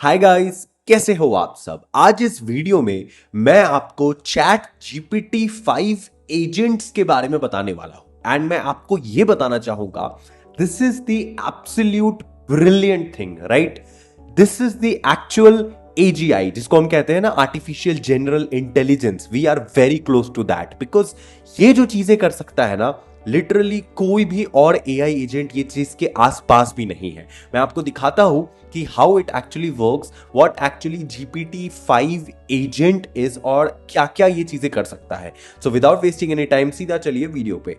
Hi guys, कैसे हो आप सब। आज इस वीडियो में मैं आपको चैट जीपीटी 5 एजेंट्स के बारे में बताने वाला हूं एंड मैं आपको यह बताना चाहूंगा this is the absolute brilliant thing, right. This is the actual AGI जिसको हम कहते हैं ना, artificial general intelligence. We are very close to that because ये जो चीजें कर सकता है ना, लिटरली कोई भी और एआई एजेंट ये चीज के आसपास भी नहीं है। मैं आपको दिखाता हूं कि how it actually works, what actually GPT 5 agent is और क्या क्या ये चीजें कर सकता है। So without wasting any time सीधा चलिए वीडियो पे।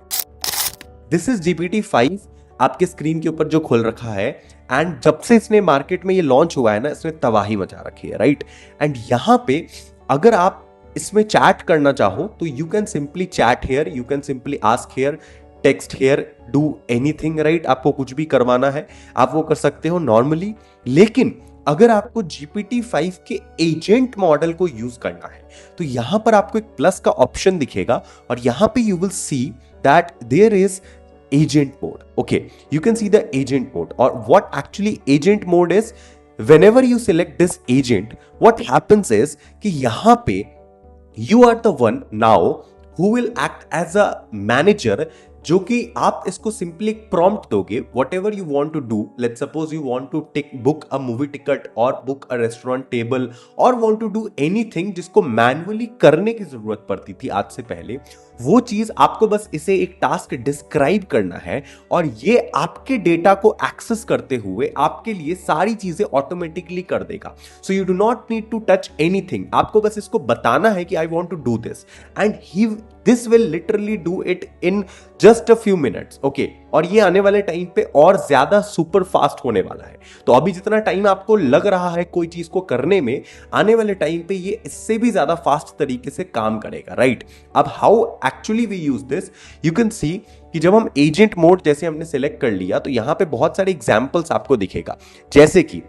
दिस इज जीपीटी 5, आपके स्क्रीन के ऊपर जो खोल रखा है। एंड जब से इसने मार्केट में ये लॉन्च हुआ है ना, इसने तबाही मचा रखी है, राइट। एंड यहां पे अगर आप इसमें चैट करना चाहो तो you can simply chat here, you can simply ask here, text here, do anything, right. आपको कुछ भी करवाना है आप वो कर सकते हो नॉर्मली। लेकिन अगर आपको जीपीटी 5 के एजेंट मॉडल को यूज करना है तो यहां पर आपको एक प्लस का ऑप्शन दिखेगा और यहां पे you will see that there is agent mode. Okay, you can see the agent mode, or what actually agent mode is. Whenever you select this agent, what happens is कि यहां पे you are the one now who will act as a manager, जो कि आप इसको simply एक prompt दोगे, whatever you want to do. Let suppose you want to book a movie ticket और बुक अ रेस्टोरेंट टेबल और want to do anything जिसको manually करने की जरूरत पड़ती थी आज से पहले, वो चीज आपको बस इसे एक टास्क डिस्क्राइब करना है और ये आपके डेटा को एक्सेस करते हुए आपके लिए सारी चीजें ऑटोमेटिकली कर देगा। So you do not need to touch anything, आपको बस इसको बताना है कि I want to do this and he this will literally do it in just a few minutes. Okay, और ये आने वाले टाइम पे और ज्यादा सुपर फास्ट होने वाला है। तो अभी जितना टाइम आपको लग रहा है कोई चीज को करने में, आने वाले टाइम पे ये इससे भी ज्यादा फास्ट तरीके से काम करेगा, राइट। अब how actually we use this, you can see कि जब हम एजेंट मोड जैसे हमने सिलेक्ट कर लिया तो यहां पे बहुत सारे एग्जांपल्स आपको दिखेगा। जैसे कि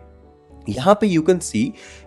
यहां पे यू कैन सी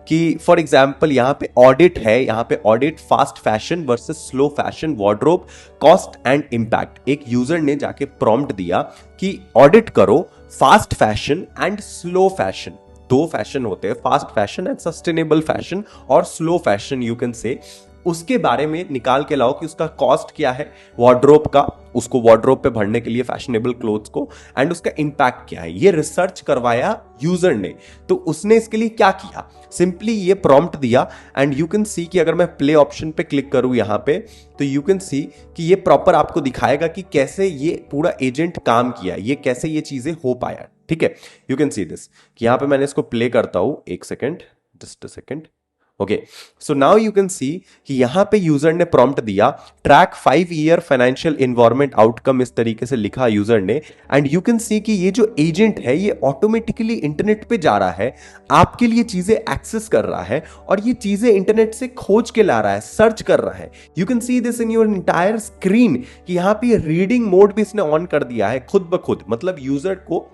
कि फॉर एग्जाम्पल यहां पे ऑडिट है, यहां पे audit fast fashion versus slow fashion, wardrobe, cost and impact. एक यूजर ने जाके प्रॉम्प्ट दिया कि ऑडिट करो fast fashion and slow fashion. दो फैशन होते हैं, fast fashion and sustainable fashion, और slow fashion you can say. उसके बारे में निकाल के लाओ कि उसका कॉस्ट क्या है वार्डरोब का, उसको वार्डरोब पे भरने के लिए फैशनेबल क्लोथ्स को, एंड उसका इंपैक्ट क्या है। ये रिसर्च करवाया यूजर ने। तो उसने इसके लिए क्या किया, सिंपली ये प्रॉम्प्ट दिया एंड यू कैन सी कि अगर मैं प्ले ऑप्शन पे क्लिक करूं यहां पे तो यू कैन सी कि ये प्रॉपर आपको दिखाएगा कि कैसे ये पूरा एजेंट काम किया, ये कैसे ये चीजें हो पाया। ठीक है, यू कैन सी दिस कि यहां पे मैंने इसको प्ले करता हूं, एक second, just a second. Okay, so now you can see कि यहां पे यूजर ने प्रॉम्प्ट दिया track 5 year financial environment outcome, इस तरीके से लिखा यूजर ने। एंड यू कैन सी कि ये जो एजेंट है ये ऑटोमेटिकली इंटरनेट पे जा रहा है, आपके लिए चीजें एक्सेस कर रहा है और ये चीजें इंटरनेट से खोज के ला रहा है, सर्च कर रहा है। You can see this in your entire screen कि यहां पे रीडिंग मोड भी इसने ऑन कर दिया है खुद ब खुद। मतलब यूजर को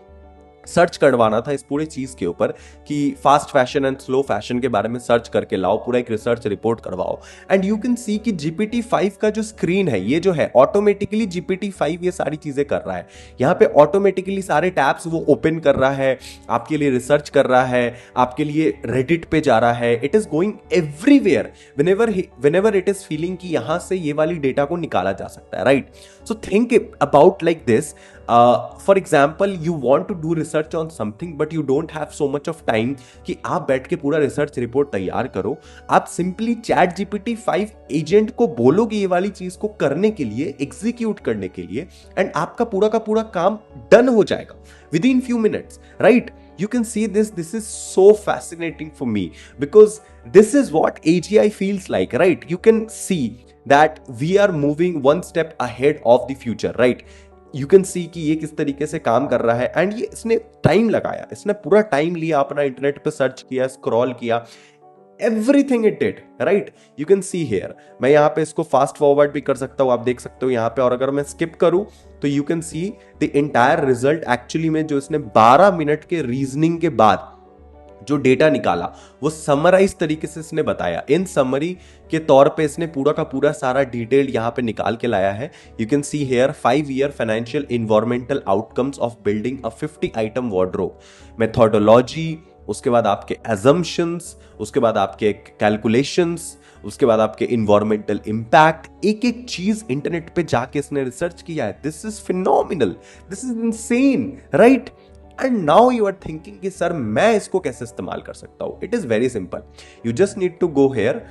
सर्च करवाना था इस पूरे चीज के ऊपर कि fast fashion and slow fashion के बारे में सर्च करके लाओ, पूरा एक रिसर्च रिपोर्ट करवाओ। एंड यू कैन सी कि जीपीटी 5 का जो स्क्रीन है ये जो है ऑटोमेटिकली जीपीटी 5 ये सारी चीजें कर रहा है। यहाँ पे ऑटोमेटिकली सारे टैब्स वो ओपन कर रहा है, आपके लिए रिसर्च कर रहा है, आपके लिए रेडिट पे जा रहा है। It is going everywhere whenever it is feeling कि यहां से ये वाली डेटा को निकाला जा सकता है, right. So think about like this. For example you want to do research on something but you don't have so much of time कि आप बैठ के पूरा रिसर्च रिपोर्ट तैयार करो। आप सिंपली चैट जीपीटी 5 एजेंट को बोलोगे ये वाली चीज को करने के लिए, एग्जीक्यूट करने के लिए, एंड आपका पूरा का पूरा काम डन हो जाएगा with in few minutes, right. You can see this is so fascinating for me because this is what AGI feels like, right? You can see that we are moving one step ahead of the future, right? You can see कि ये किस तरीके से काम कर रहा है and ये इसने टाइम लगाया, इसने पूरा टाइम लिया, अपना इंटरनेट पे सर्च किया, स्क्रॉल किया, everything it did, right. You can see here, मैं यहाँ पे इसको फास्ट फॉरवर्ड भी कर सकता हूँ, आप देख सकते हो यहाँ पे। और अगर मैं स्किप करूँ तो you can see the entire result actually में जो इसने 12 मिनट के रीजनिंग के बाद जो डेटा निकाला वो समराइज तरीके से इसने बताया। इन समरी के तौर पे इसने पूरा का पूरा सारा डिटेल यहां पे निकाल के लाया है। You can see here 5 year financial environmental outcomes of building a 50 item wardrobe, methodology, उसके बाद आपके assumptions, उसके बाद आपके calculations, उसके बाद आपके इन्वायरमेंटल इम्पैक्ट, एक एक चीज इंटरनेट पे जाके इसने रिसर्च किया है. This is phenomenal, this is insane, right? And now you are thinking कि सर मैं इसको कैसे इस्तेमाल कर सकता हूं. It is very simple. You just need to go here.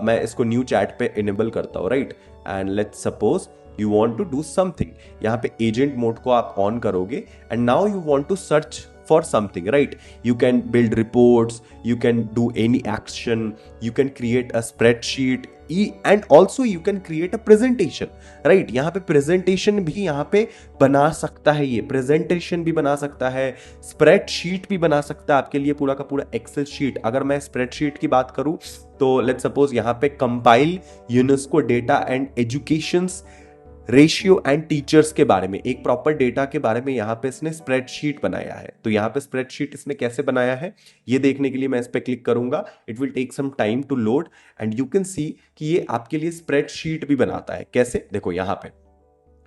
मैं इसको न्यू चैट पे इनेबल करता हूं, right? And let's suppose you want to do something. यहाँ पे एजेंट मोड को आप ऑन करोगे and now you want to search for something, right? You can build reports, you can do any action, you can create a spreadsheet, and also you can create a presentation, right? यहाँ पे presentation भी यहाँ पे बना सकता है, ये presentation भी बना सकता है, spreadsheet भी बना सकता है आपके लिए, पूरा का पूरा excel sheet. अगर मैं spreadsheet की बात करूँ तो let's suppose यहाँ पे compile UNESCO data and education's ratio and teachers के बारे में, एक प्रॉपर डेटा के बारे में यहाँ पे इसने स्प्रेडशीट बनाया है. तो यहाँ पे स्प्रेडशीट इसने कैसे बनाया है ये देखने के लिए मैं इस पे क्लिक करूंगा. It will take some time to load and you can see कि ये आपके लिए स्प्रेडशीट भी बनाता है. कैसे? देखो यहाँ पे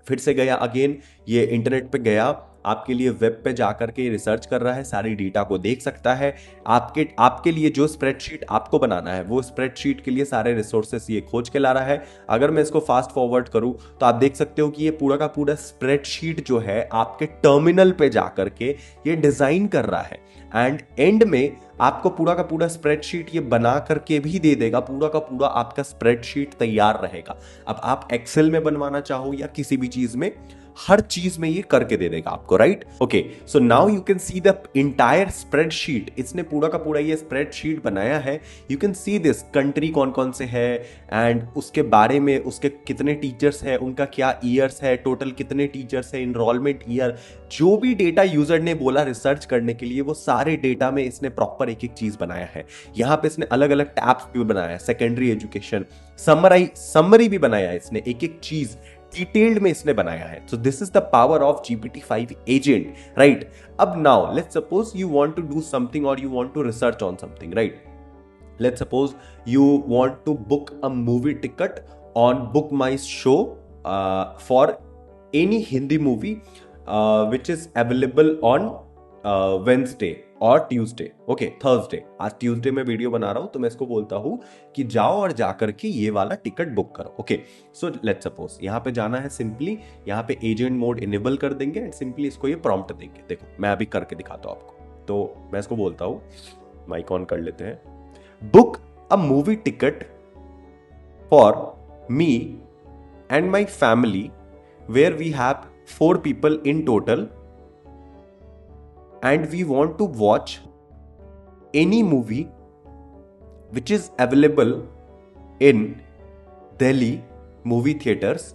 फिर से गया, अगेन ये इंटरनेट पे गया, आपके लिए वेब पे जाकर के रिसर्च कर रहा है, सारी डेटा को देख सकता है. आपके लिए जो स्प्रेडशीट आपको बनाना है वो स्प्रेडशीट के लिए सारे रिसोर्सेस ये खोज के ला रहा है. अगर मैं इसको फास्ट फॉरवर्ड करूं तो आप देख सकते हो कि ये पूरा का पूरा स्प्रेडशीट जो है आपके टर्मिनल पे जाकर के ये डिजाइन कर रहा है एंड एंड में आपको पूरा का पूरा स्प्रेडशीट ये बना करके भी दे देगा. पूरा का पूरा आपका स्प्रेडशीट तैयार रहेगा. अब आप एक्सेल में बनवाना चाहो या किसी भी चीज में, हर चीज में ये करके दे देगा आपको, right? Okay, so now you can see the entire spreadsheet. इसने पूरा का पूरा ये स्प्रेडशीट बनाया है. You can see this country कौन कौन से है एंड उसके बारे में, उसके कितने टीचर्स है, उनका क्या ईयर्स है, टोटल कितने टीचर्स है, इनरोलमेंट ईयर, जो भी डेटा यूजर ने बोला रिसर्च करने के लिए वो सारे डेटा में इसने प्रॉपर एक एक चीज बनाया है. यहाँ पे इसने अलग अलग टैब्स भी बनाया है, सेकेंडरी एजुकेशन, समरी भी बनाया है इसने, एक एक चीज डिटेल्ड में इसने बनाया है. So this is the power of GPT-5 agent, right? अब now let's suppose you want to do something और you want to research on something, right? Let's suppose you want to book a movie ticket on book my show for any Hindi movie which is available on Wednesday और Tuesday. Okay, Thursday. आज Tuesday में video बना रहा हूं तो मैं इसको बोलता हूं कि जाओ और जाकर के ये वाला टिकट बुक करो. ओके, सो लेट्स सपोज यहां पे जाना है, सिंपली यहां पे एजेंट मोड इनेबल कर देंगे एंड सिंपली इसको ये प्रॉम्प्ट देंगे. देखो मैं अभी करके दिखाता हूं आपको. तो मैं इसको बोलता हूं, माइक ऑन कर लेते हैं, book a movie ticket for me and my family where we have 4 people in total and we want to watch any movie which is available in Delhi movie theaters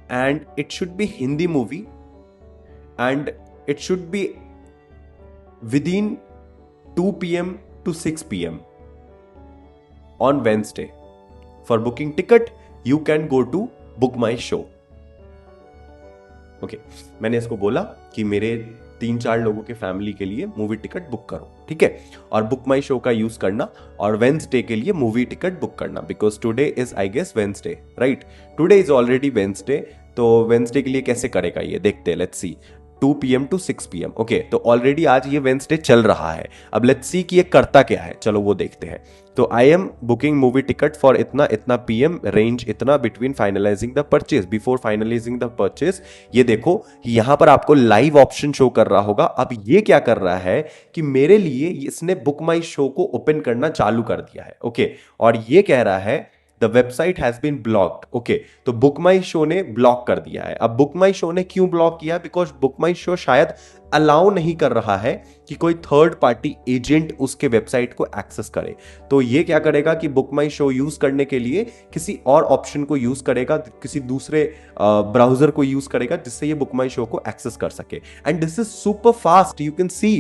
and it should be Hindi movie and it should be within 2 p.m. to 6 p.m. on Wednesday. For booking ticket you can go to book my show. Okay, मैंने इसको बोला कि मेरे 3-4 लोगों के family के लिए मूवी टिकट बुक करो, ठीक है? और बुक माई शो का यूज करना और वेंसडे के लिए मूवी टिकट बुक करना, because today is I guess Wednesday, right? Today is already Wednesday. तो वेंसडे के लिए कैसे करेगा ये देखते हैं. Let's see, 2 p.m. to 6 p.m. Okay, तो ऑलरेडी आज ये वेंसडे चल रहा है. अब लेट्स सी कि ये करता क्या है, चलो वो देखते हैं. तो I am booking movie ticket for इतना इतना PM, रेंज इतना, between finalising the purchase, before finalising the purchase. ये देखो यहां पर आपको लाइव ऑप्शन शो कर रहा होगा. अब ये क्या कर रहा है कि मेरे लिए इसने बुक माई शो को ओपन करना चालू कर दिया है. ओके, और ये कह रहा है the website has been blocked. Okay, तो बुक माई शो ने ब्लॉक कर दिया है. अब बुक माई शो ने क्यों ब्लॉक किया? बिकॉज बुक माई शो शायद अलाउ नहीं कर रहा है कि कोई थर्ड पार्टी एजेंट उसके वेबसाइट को एक्सेस करे. तो ये क्या करेगा कि बुक माई शो यूज करने के लिए किसी और ऑप्शन को यूज करेगा, किसी दूसरे ब्राउजर को यूज करेगा जिससे ये बुक माई शो को एक्सेस कर सके. And this is super fast. You can see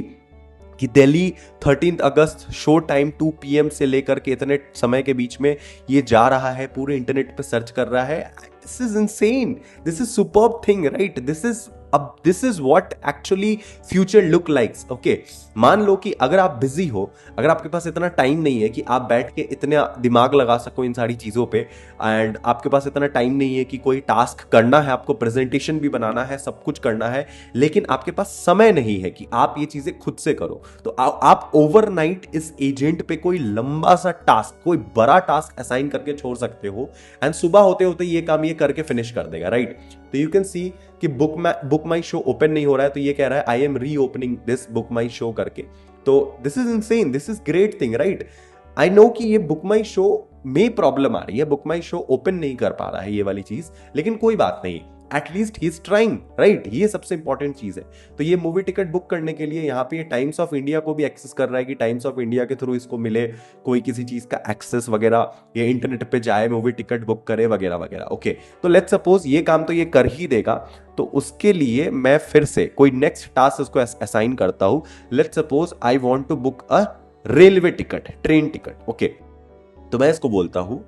कि दिल्ली 13 अगस्त शो टाइम 2 PM से लेकर के इतने समय के बीच में ये जा रहा है, पूरे इंटरनेट पे सर्च कर रहा है. This is insane, this is superb thing, right? This is what actually future look likes. Okay, मान लो कि अगर आप बिजी हो, अगर आपके पास इतना टाइम नहीं है कि आप बैठ के इतना दिमाग लगा सको इन सारी चीज़ों पे, एंड आपके पास इतना टाइम नहीं है कि कोई टास्क करना है, आपको प्रेजेंटेशन भी बनाना है, सब कुछ करना है, लेकिन आपके पास समय नहीं है कि आप ये चीज़ें खुद से करो, तो आप ओवरनाइट इस एजेंट पे कोई लंबा सा टास्क, कोई बड़ा टास्क असाइन करके छोड़ सकते हो, एंड सुबह होते होते ये काम ये करके फिनिश कर देगा, राइट। तो यू कैन सी कि बुक माई शो ओपन नहीं हो रहा है, तो ये कह रहा है आई एम री opening this book my show करके। तो this is insane, this is great thing, right. I know कि ये बुक माई शो में प्रॉब्लम आ रही है, बुक माई शो ओपन नहीं कर पा रहा है ये वाली चीज, लेकिन कोई बात नहीं, at least he is trying, right. ये सबसे इंपॉर्टेंट चीज है। तो ये मूवी टिकट बुक करने के लिए यहाँ पे ये टाइम्स ऑफ इंडिया को भी एक्सेस कर रहा है कि टाइम्स ऑफ इंडिया के थ्रू इसको मिले कोई किसी चीज का एक्सेस वगैरह, ये इंटरनेट पे जाए, मूवी टिकट बुक करे वगैरह वगैरह। ओके, तो लेट्स सपोज ये काम तो ये कर ही देगा, तो उसके लिए मैं फिर से कोई नेक्स्ट टास्क उसको असाइन करता हूं। Let's suppose I want to book a railway ticket, train ticket. Okay, तो मैं इसको बोलता हूं,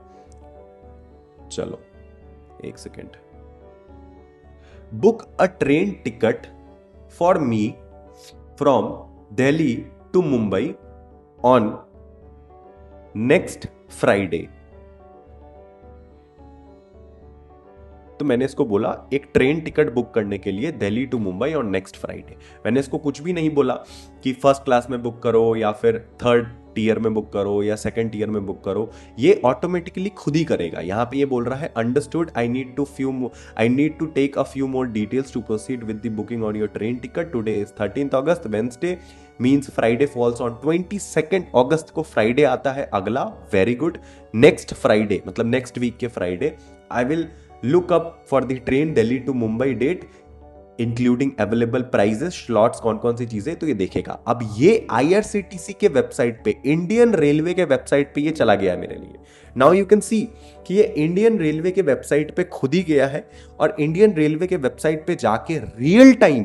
चलो एक second, book a train ticket for me from Delhi to Mumbai on next Friday. तो मैंने इसको बोला एक ट्रेन टिकट बुक करने के लिए Delhi to Mumbai on next Friday. मैंने इसको कुछ भी नहीं बोला कि फर्स्ट क्लास में बुक करो या फिर थर्ड टियर में बुक करो या सेकंड टियर में बुक करो, ये ऑटोमेटिकली खुद ही करेगा। यहाँ पे ये बोल रहा है understood, I need to take a few more details to proceed with the booking on your train ticket. Today is 13th August, Wednesday means Friday falls on 22nd August को फ्राइडे आता है अगला। वेरी गुड, नेक्स्ट फ्राइडे मतलब next week के Friday I will look up for the train Delhi to Mumbai date including available prices, slots, कौन कौन सी चीजें, तो ये देखेगा। अब ये आईआरसीटीसी के वेबसाइट पे, इंडियन रेलवे के वेबसाइट पे ये चला गया मेरे लिए। नाउ यू कैन सी कि ये इंडियन रेलवे के वेबसाइट पे खुद ही गया है, और इंडियन रेलवे के वेबसाइट पे जाके रियल टाइम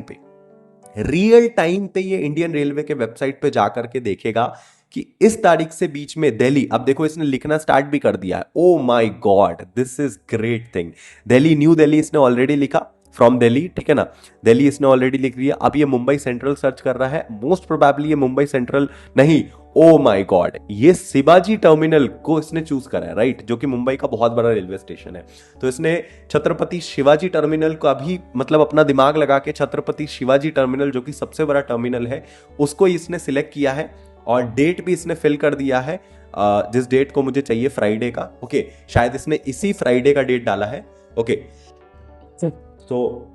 पे ये इंडियन रेलवे के वेबसाइट पे जाकर के देखेगा कि इस तारीख से बीच में दिल्ली, अब देखो इसने लिखना स्टार्ट भी कर दिया है। Oh my God, this is great thing. Delhi, new Delhi इसने ऑलरेडी लिखा, फ्रॉम दिल्ली, ठीक है ना, दिल्ली इसने ऑलरेडी लिख दिया। अब ये मुंबई सेंट्रल सर्च कर रहा है, मोस्ट प्रोबेबली ये मुंबई सेंट्रल नहीं, ओ माय गॉड, ये शिवाजी टर्मिनल को इसने चूज करा है, राइट, जो कि मुंबई का बहुत बड़ा रेलवे स्टेशन है। तो इसने छत्रपति शिवाजी टर्मिनल को अभी मतलब अपना दिमाग लगा के छत्रपति शिवाजी टर्मिनल, जो कि सबसे बड़ा टर्मिनल है, उसको इसने सिलेक्ट किया है, और डेट भी इसने फिल कर दिया है, जिस डेट को मुझे चाहिए फ्राइडे का। ओके, शायद इसने इसी फ्राइडे का डेट डाला है। ओके, तो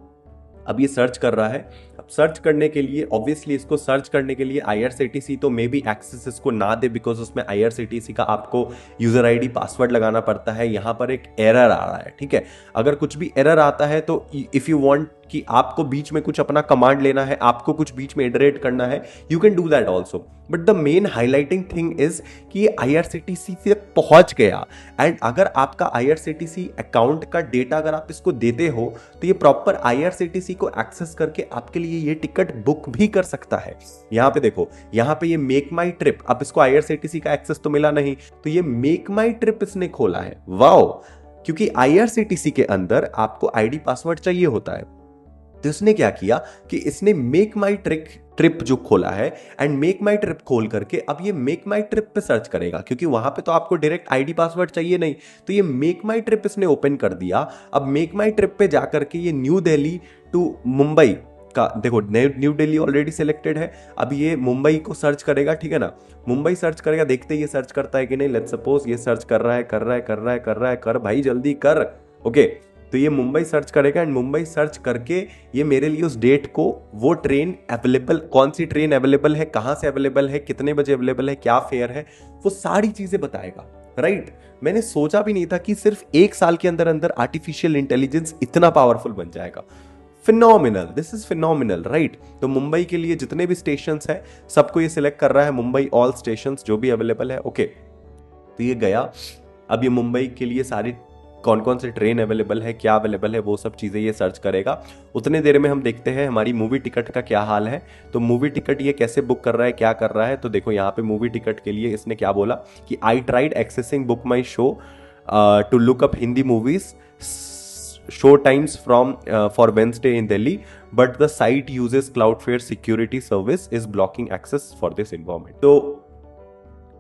अब ये सर्च कर रहा है। अब सर्च करने के लिए ऑब्वियसली इसको सर्च करने के लिए आईआरसीटीसी तो मे बी एक्सेस इसको ना दे, बिकॉज उसमें आईआरसीटीसी का आपको यूजर आईडी पासवर्ड लगाना पड़ता है। यहाँ पर एक एरर आ रहा है, ठीक है। अगर कुछ भी एरर आता है तो इफ यू वांट कि आपको बीच में कुछ अपना कमांड लेना है, आपको कुछ बीच में इटरेट करना है, you can do that also. But the main highlighting thing is कि ये आईआरसीटीसी से पहुंच गया, एंड अगर आपका आईआरसीटीसी अकाउंट का डेटा अगर आप इसको देते हो तो ये प्रॉपर आईआरसीटीसी को एक्सेस करके आपके लिए ये टिकट बुक भी कर सकता है। यहाँ पे देखो, यहाँ पे ये मेक माई ट्रिप, अब इसको आईआरसीटीसी का एक्सेस तो मिला नहीं, तो ये मेक माई ट्रिप इसने खोला है। वाओ, क्योंकि आईआरसीटीसी के अंदर आपको आईडी पासवर्ड चाहिए होता है। तो इसने क्या किया कि इसने मेक माई ट्रिप जो खोला है, एंड मेक माई ट्रिप खोल करके अब ये मेक माई ट्रिप पे सर्च करेगा, क्योंकि वहां पे तो आपको डायरेक्ट आईडी पासवर्ड चाहिए नहीं। तो ये मेक माई ट्रिप इसने ओपन कर दिया। अब मेक माई ट्रिप पे जाकर के ये न्यू दिल्ली टू मुंबई का, देखो न्यू दिल्ली ऑलरेडी सिलेक्टेड है, अब ये मुंबई को सर्च करेगा, ठीक है ना, मुंबई सर्च करेगा। देखते ही ये सर्च करता है कि नहीं। लेट्स सपोज ये सर्च कर रहा है, कर भाई जल्दी कर। ओके, तो ये मुंबई सर्च करेगा, एंड मुंबई सर्च करके ये मेरे लिए उस डेट को, वो ट्रेन अवेलेबल, कौन सी ट्रेन अवेलेबल है, कहाँ से अवेलेबल है, कितने बजे अवेलेबल है, क्या फेयर है, वो सारी चीजें बताएगा, राइट। मैंने सोचा भी नहीं था कि सिर्फ 1 साल के अंदर अंदर आर्टिफिशियल इंटेलिजेंस इतना पावरफुल बन जाएगा। Phenomenal, this is phenomenal, right. तो मुंबई के लिए जितने भी स्टेशन है सबको ये सिलेक्ट कर रहा है, मुंबई ऑल स्टेशन जो भी अवेलेबल है। ओके, तो ये गया। अब ये मुंबई के लिए सारी कौन कौन से ट्रेन अवेलेबल है, क्या अवेलेबल है, वो सब चीज़ें ये सर्च करेगा। उतने देर में हम देखते हैं हमारी मूवी टिकट का क्या हाल है। तो मूवी टिकट ये कैसे बुक कर रहा है, क्या कर रहा है, तो देखो यहाँ पे मूवी टिकट के लिए इसने क्या बोला कि I tried accessing book my show to look up Hindi movies show times from for Wednesday in Delhi, but the site uses Cloudflare security service is blocking access for this environment. तो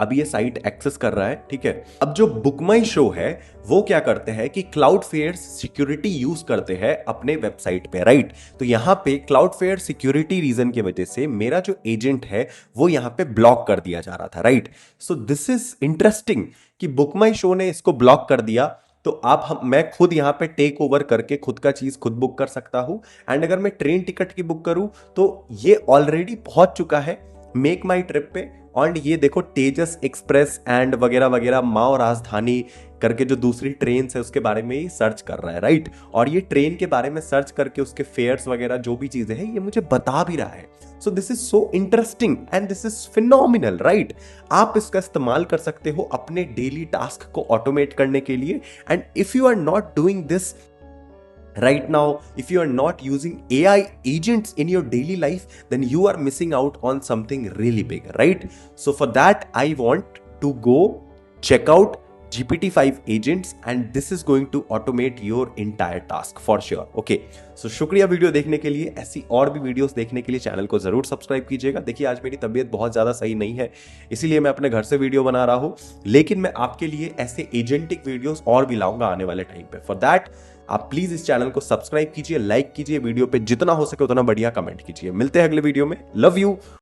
अब ये site access कर रहा है, ठीक है। अब जो बुक माई शो है वो क्या करते हैं कि क्लाउडफ्लेयर सिक्योरिटी यूज करते हैं अपने वेबसाइट पे, राइट। तो यहां पे क्लाउडफ्लेयर सिक्योरिटी रीजन की वजह से मेरा जो एजेंट है वो यहां पे ब्लॉक कर दिया जा रहा था, right. So this is interesting कि बुक माई शो ने इसको ब्लॉक कर दिया, तो मैं खुद यहां पे टेक ओवर करके खुद का चीज खुद बुक कर सकता हूं। एंड अगर मैं ट्रेन टिकट की बुक करूं तो ये ऑलरेडी पहुंच चुका है मेक माई ट्रिप पे। और ये देखो तेजस एक्सप्रेस एंड वगैरह वगैरह, माओ राजधानी करके जो दूसरी ट्रेन है उसके बारे में ही सर्च कर रहा है, राइट। और ये ट्रेन के बारे में सर्च करके उसके फेयर्स वगैरह जो भी चीजें हैं ये मुझे बता भी रहा है। So this is so interesting and this is phenomenal, right. आप इसका इस्तेमाल कर सकते हो अपने डेली टास्क को ऑटोमेट करने के लिए। And if you are not doing this right now, if you are not using AI agents in your daily life, then you are missing out on something really big, right? So for that I want to go check out GPT-5 agents and this is going to automate your entire task for sure. Okay, so शुक्रिया video देखने के लिए। ऐसी और भी videos देखने के लिए चैनल को जरूर सब्सक्राइब कीजिएगा। देखिए आज मेरी तबीयत बहुत ज्यादा सही नहीं है, इसीलिए मैं अपने घर से वीडियो बना रहा हूं, लेकिन मैं आपके लिए ऐसे एजेंटिक वीडियोस और भी लाऊंगा आने वाले टाइम पे। फॉर दैट आप प्लीज इस चैनल को सब्सक्राइब कीजिए, लाइक कीजिए, वीडियो पे जितना हो सके उतना बढ़िया कमेंट कीजिए। मिलते हैं अगले वीडियो में। Love you.